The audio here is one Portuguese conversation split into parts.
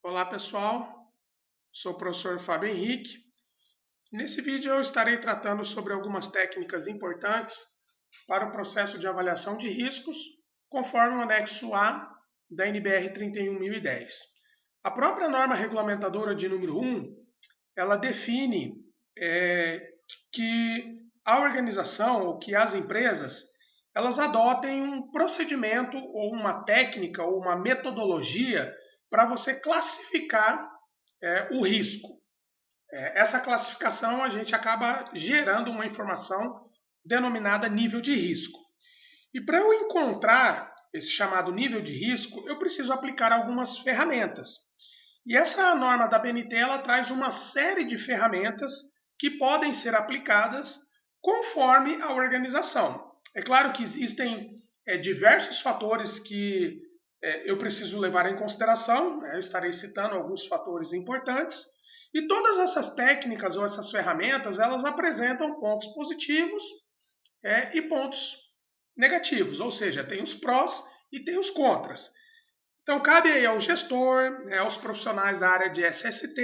Olá pessoal, sou o professor Fábio Henrique. Nesse vídeo eu estarei tratando sobre algumas técnicas importantes para o processo de avaliação de riscos, conforme o anexo A da NBR 31010. A própria norma regulamentadora de número 1, ela define que a organização ou que as empresas elas adotem um procedimento ou uma técnica ou uma metodologia para você classificar o risco. Essa classificação a gente acaba gerando uma informação denominada nível de risco. E para eu encontrar esse chamado nível de risco, eu preciso aplicar algumas ferramentas. E essa norma da BNT ela traz uma série de ferramentas que podem ser aplicadas conforme a organização. É claro que existem diversos fatores que eu preciso levar em consideração, eu estarei citando alguns fatores importantes, e todas essas técnicas ou essas ferramentas, elas apresentam pontos positivos e pontos negativos, ou seja, tem os prós e tem os contras. Então, cabe aí ao gestor, aos profissionais da área de SST,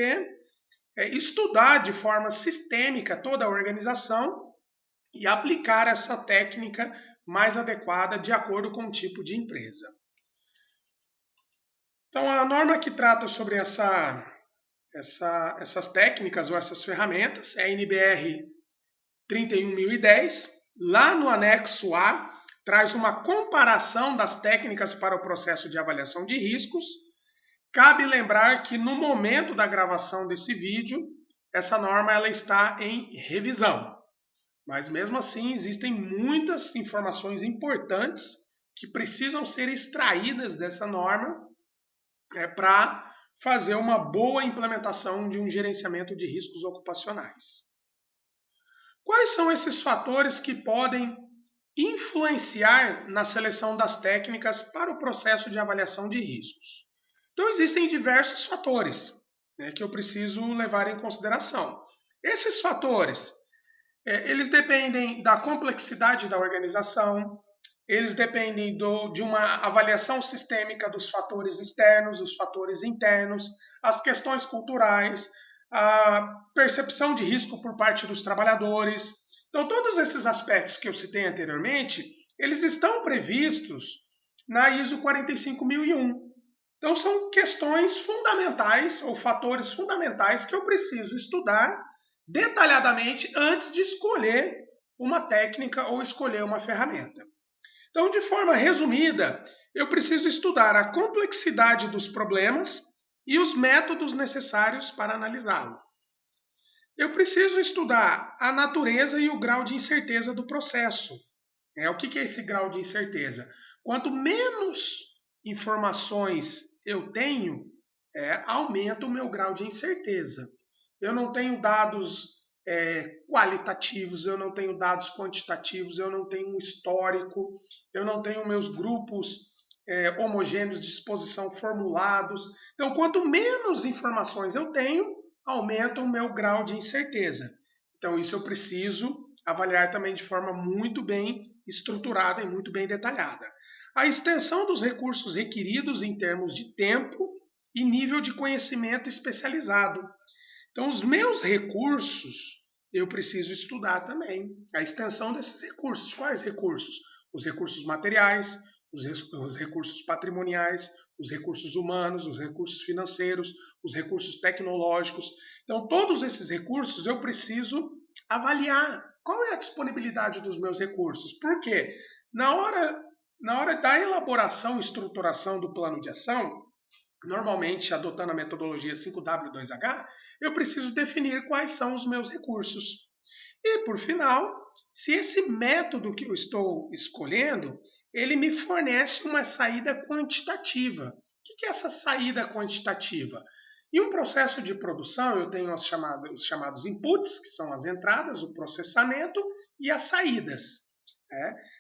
estudar de forma sistêmica toda a organização e aplicar essa técnica mais adequada de acordo com o tipo de empresa. Então, a norma que trata sobre essas técnicas ou essas ferramentas é a NBR 31010. Lá no anexo A, traz uma comparação das técnicas para o processo de avaliação de riscos. Cabe lembrar que no momento da gravação desse vídeo, essa norma ela está em revisão. Mas mesmo assim, existem muitas informações importantes que precisam ser extraídas dessa norma para fazer uma boa implementação de um gerenciamento de riscos ocupacionais. Quais são esses fatores que podem influenciar na seleção das técnicas para o processo de avaliação de riscos? Então, existem diversos fatores que eu preciso levar em consideração. Esses fatores, eles dependem da complexidade da organização, eles dependem de uma avaliação sistêmica dos fatores externos, dos fatores internos, as questões culturais, a percepção de risco por parte dos trabalhadores. Então, todos esses aspectos que eu citei anteriormente, eles estão previstos na ISO 45001. Então, são questões fundamentais ou fatores fundamentais que eu preciso estudar detalhadamente antes de escolher uma técnica ou escolher uma ferramenta. Então, de forma resumida, eu preciso estudar a complexidade dos problemas e os métodos necessários para analisá-lo. Eu preciso estudar a natureza e o grau de incerteza do processo. O que é esse grau de incerteza? Quanto menos informações eu tenho, aumenta o meu grau de incerteza. Eu não tenho dados qualitativos, eu não tenho dados quantitativos, eu não tenho um histórico, eu não tenho meus grupos homogêneos de exposição formulados. Então, quanto menos informações eu tenho, aumenta o meu grau de incerteza. Então, isso eu preciso avaliar também de forma muito bem estruturada e muito bem detalhada. A extensão dos recursos requeridos em termos de tempo e nível de conhecimento especializado. Então, os meus recursos, eu preciso estudar também. A extensão desses recursos. Quais recursos? Os recursos materiais, os recursos patrimoniais, os recursos humanos, os recursos financeiros, os recursos tecnológicos. Então, todos esses recursos eu preciso avaliar. Qual é a disponibilidade dos meus recursos? Por quê? Na hora da elaboração e estruturação do plano de ação, normalmente adotando a metodologia 5W2H, eu preciso definir quais são os meus recursos. E, por final, se esse método que eu estou escolhendo, ele me fornece uma saída quantitativa. O que é essa saída quantitativa? Em um processo de produção, eu tenho os chamados inputs, que são as entradas, o processamento e as saídas.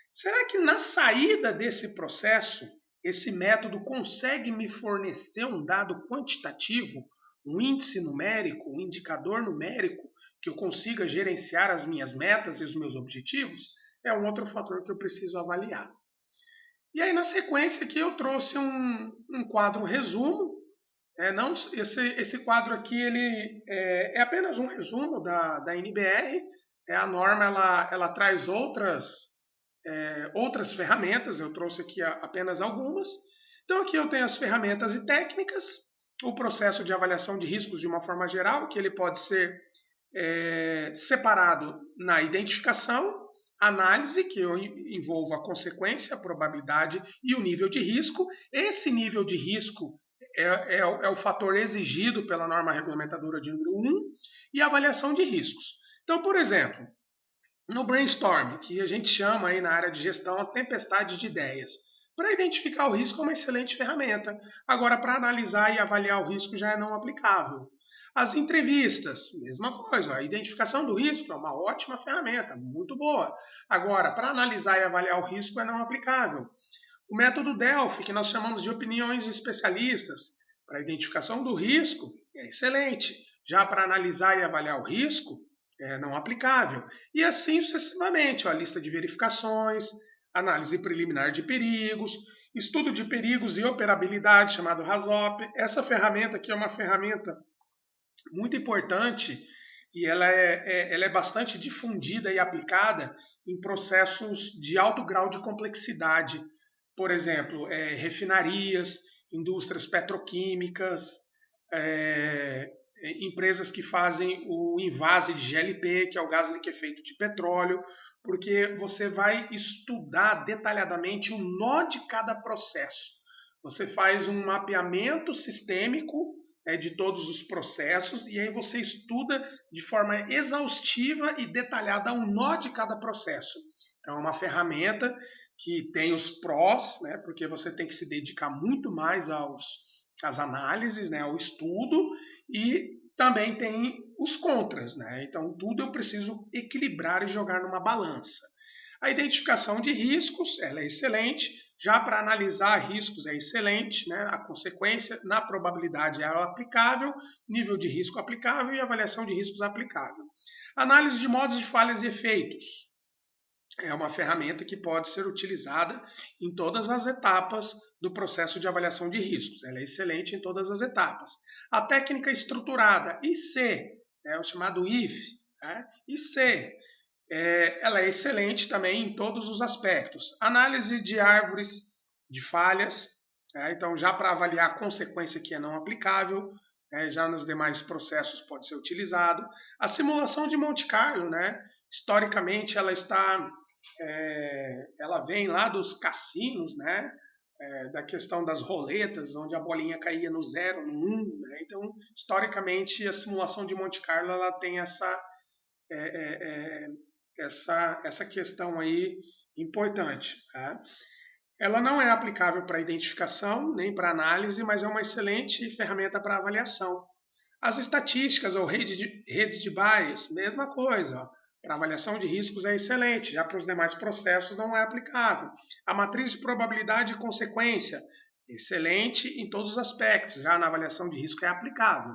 Será que na saída desse processo, esse método consegue me fornecer um dado quantitativo, um índice numérico, um indicador numérico, que eu consiga gerenciar as minhas metas e os meus objetivos? É um outro fator que eu preciso avaliar. E aí, na sequência aqui, eu trouxe um quadro resumo Não, esse quadro aqui ele é apenas um resumo da NBR. A norma ela traz outras ferramentas, eu trouxe aqui apenas algumas. Então aqui eu tenho as ferramentas e técnicas, o processo de avaliação de riscos de uma forma geral, que ele pode ser separado na identificação, análise, que envolva a consequência, a probabilidade e o nível de risco. Esse nível de risco é o fator exigido pela norma regulamentadora de número 1, e a avaliação de riscos. Então, por exemplo, no brainstorm, que a gente chama aí na área de gestão a tempestade de ideias, para identificar o risco é uma excelente ferramenta. Agora, para analisar e avaliar o risco já é não aplicável. As entrevistas, mesma coisa. A identificação do risco é uma ótima ferramenta, muito boa. Agora, para analisar e avaliar o risco é não aplicável. O método Delphi, que nós chamamos de opiniões de especialistas, para identificação do risco, é excelente. Já para analisar e avaliar o risco, é não aplicável. E assim sucessivamente, a lista de verificações, análise preliminar de perigos, estudo de perigos e operabilidade, chamado RASOP. Essa ferramenta aqui é uma ferramenta muito importante e ela é bastante difundida e aplicada em processos de alto grau de complexidade. Por exemplo, refinarias, indústrias petroquímicas, empresas que fazem o invase de GLP, que é o gás liquefeito de petróleo, porque você vai estudar detalhadamente o nó de cada processo. Você faz um mapeamento sistêmico de todos os processos e aí você estuda de forma exaustiva e detalhada o nó de cada processo. É uma ferramenta que tem os prós, né, porque você tem que se dedicar muito mais às análises, né, ao estudo, e também tem os contras, né? Então tudo eu preciso equilibrar e jogar numa balança. A identificação de riscos, ela é excelente. Já para analisar riscos é excelente, né? A consequência na probabilidade é aplicável, nível de risco aplicável e avaliação de riscos aplicável. Análise de modos de falhas e efeitos. É uma ferramenta que pode ser utilizada em todas as etapas do processo de avaliação de riscos. Ela é excelente em todas as etapas. A técnica estruturada, IC, o chamado IF, né? IC, ela é excelente também em todos os aspectos. Análise de árvores de falhas, então já para avaliar a consequência que é não aplicável, já nos demais processos pode ser utilizado. A simulação de Monte Carlo, né? Historicamente ela vem lá dos cassinos, né? Da questão das roletas, onde a bolinha caía no 0, no 1. Né? Então, historicamente, a simulação de Monte Carlo ela tem essa questão aí importante. Tá? Ela não é aplicável para identificação, nem para análise, mas é uma excelente ferramenta para avaliação. As estatísticas ou redes de bias, mesma coisa. Ó. Para avaliação de riscos é excelente, já para os demais processos não é aplicável. A matriz de probabilidade e consequência, excelente em todos os aspectos, já na avaliação de risco é aplicável.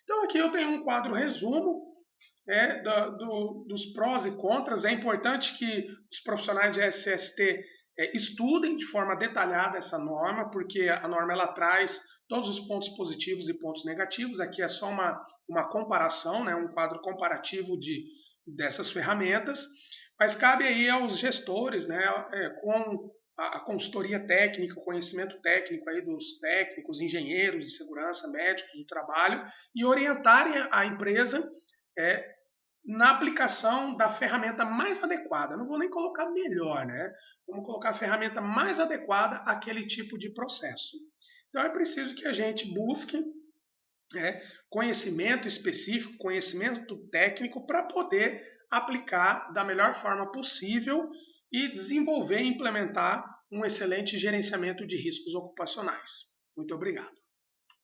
Então aqui eu tenho um quadro resumo dos prós e contras. É importante que os profissionais de SST estudem de forma detalhada essa norma, porque a norma ela traz todos os pontos positivos e pontos negativos. Aqui é só uma comparação, né, um quadro comparativo dessas ferramentas, mas cabe aí aos gestores, né, com a consultoria técnica, o conhecimento técnico aí dos técnicos, engenheiros de segurança, médicos do trabalho, e orientarem a empresa na aplicação da ferramenta mais adequada. Não vou nem colocar melhor, né? Vamos colocar a ferramenta mais adequada àquele tipo de processo. Então é preciso que a gente busque conhecimento específico, conhecimento técnico para poder aplicar da melhor forma possível e desenvolver e implementar um excelente gerenciamento de riscos ocupacionais. Muito obrigado.